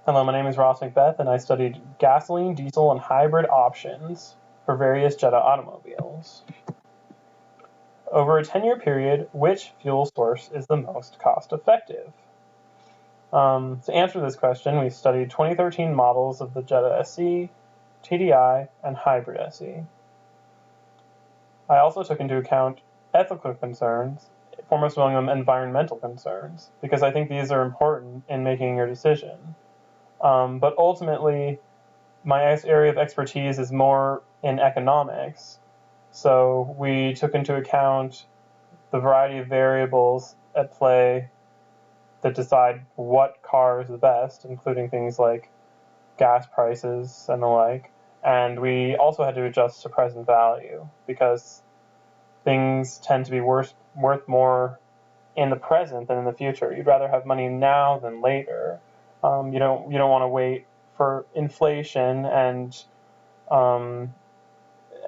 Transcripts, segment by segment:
Hello, my name is Ross McBeath, and I studied gasoline, diesel, and hybrid options for various Jetta automobiles. Over a 10-year period, which fuel source is the most cost-effective? To answer this question, we studied 2013 models of the Jetta SE, TDI, and hybrid SE. I also took into account ethical concerns, foremost among them environmental concerns, because I think these are important in making your decision. But ultimately, my area of expertise is more in economics, so we took into account the variety of variables at play that decide what car is the best, including things like gas prices and the like, and we also had to adjust to present value, because things tend to be worth more in the present than in the future. You'd rather have money now than later. You don't want to wait for inflation, and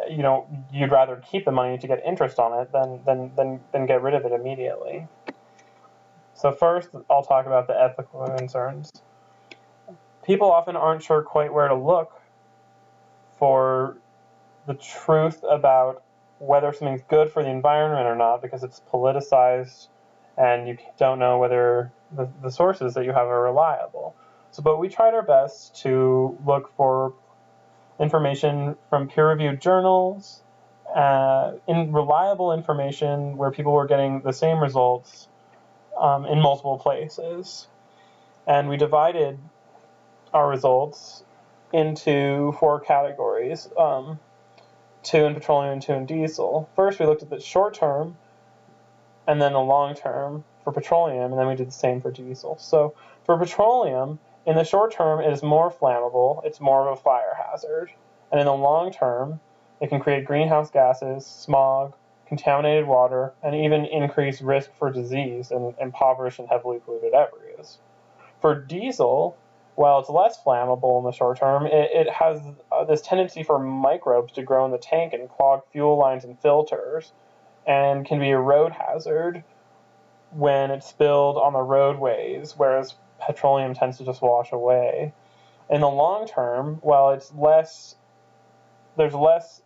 you'd rather keep the money to get interest on it than get rid of it immediately. So first, I'll talk about the ethical concerns. People often aren't sure quite where to look for the truth about whether something's good for the environment or not, because it's politicized and you don't know whether the sources that you have are reliable. But we tried our best to look for information from peer-reviewed journals, in reliable information where people were getting the same results in multiple places. And we divided our results into 4 categories, 2 in petroleum and 2 in diesel. First, we looked at the short term, and then the long term for petroleum, and then we did the same for diesel. So for petroleum, in the short term, it is more flammable, it's more of a fire hazard. And in the long term, it can create greenhouse gases, smog, contaminated water, and even increase risk for disease in impoverished and heavily polluted areas. For diesel, while it's less flammable in the short term, it has this tendency for microbes to grow in the tank and clog fuel lines and filters, and can be a road hazard when it's spilled on the roadways, whereas petroleum tends to just wash away. In the long term, while there's less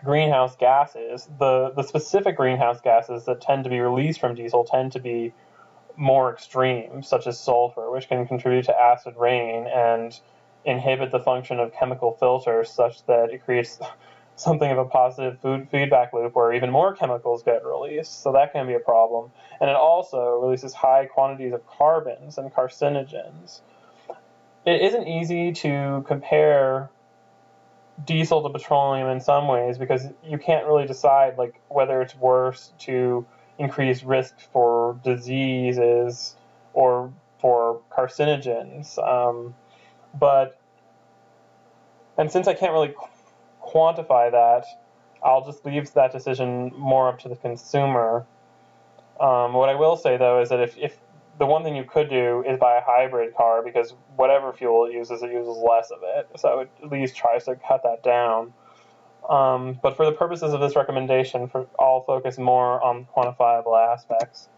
greenhouse gases, the specific greenhouse gases that tend to be released from diesel tend to be more extreme, such as sulfur, which can contribute to acid rain and inhibit the function of chemical filters such that it creates something of a positive feedback loop where even more chemicals get released, so that can be a problem. And it also releases high quantities of carbons and carcinogens. It isn't easy to compare diesel to petroleum in some ways, because you can't really decide whether it's worse to increase risk for diseases or for carcinogens. And since I can't really quantify that, I'll just leave that decision more up to the consumer. What I will say, though, is that if the one thing you could do is buy a hybrid car, because whatever fuel it uses less of it, so it at least tries to cut that down. But for the purposes of this recommendation, I'll focus more on quantifiable aspects.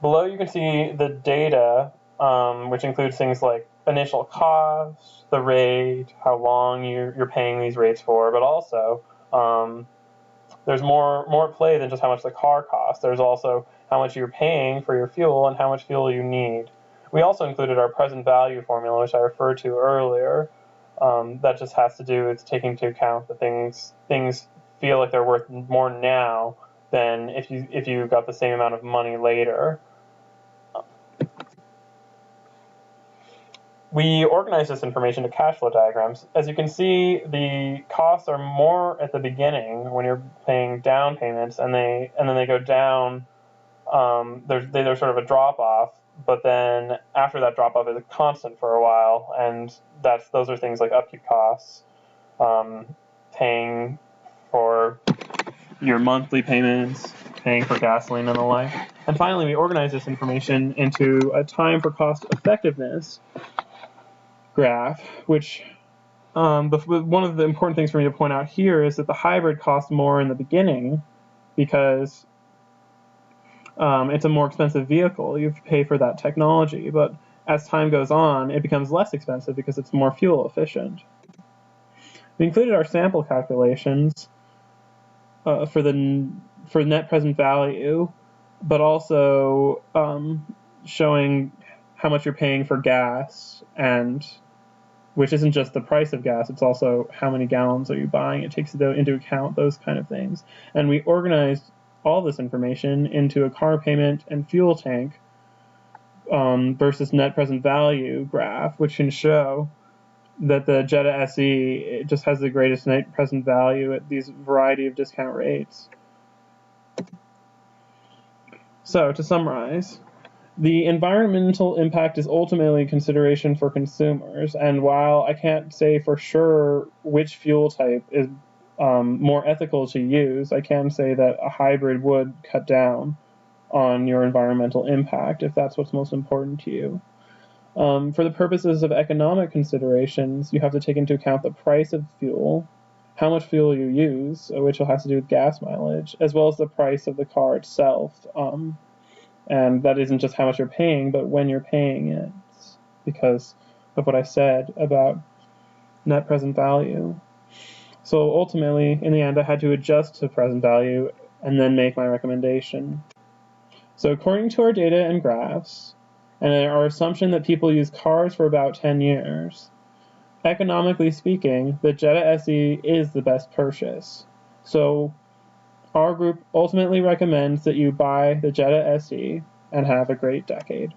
Below you can see the data, which includes things like initial cost, the rate, how long you're paying these rates for, but also there's more at play than just how much the car costs. There's also how much you're paying for your fuel and how much fuel you need. We also included our present value formula, which I referred to earlier. That just has to do with taking into account that things feel like they're worth more now than if you got the same amount of money later. We organize this information to cash flow diagrams. As you can see, the costs are more at the beginning when you're paying down payments, and then they go down. There's sort of a drop off, but then after that drop off is constant for a while, and those are things like upkeep costs, paying for your monthly payments, paying for gasoline and the like. And finally, we organize this information into a time for cost effectiveness graph, which one of the important things for me to point out here is that the hybrid costs more in the beginning because it's a more expensive vehicle. You have to pay for that technology, but as time goes on, it becomes less expensive because it's more fuel efficient. We included our sample calculations for net present value, but also showing how much you're paying for gas, and which isn't just the price of gas, it's also how many gallons are you buying. It takes into account those kind of things. And we organized all this information into a car payment and fuel tank versus net present value graph, which can show that the Jetta SE just has the greatest net present value at these variety of discount rates. So, to summarize, the environmental impact is ultimately a consideration for consumers, and while I can't say for sure which fuel type is more ethical to use, I can say that a hybrid would cut down on your environmental impact if that's what's most important to you. For the purposes of economic considerations, you have to take into account the price of fuel, how much fuel you use, which will have to do with gas mileage, as well as the price of the car itself. And that isn't just how much you're paying, but when you're paying it, because of what I said about net present value. So ultimately, in the end, I had to adjust to present value and then make my recommendation. So according to our data and graphs, and our assumption that people use cars for about 10 years, economically speaking, the Jetta SE is the best purchase. So our group ultimately recommends that you buy the Jetta SE and have a great decade.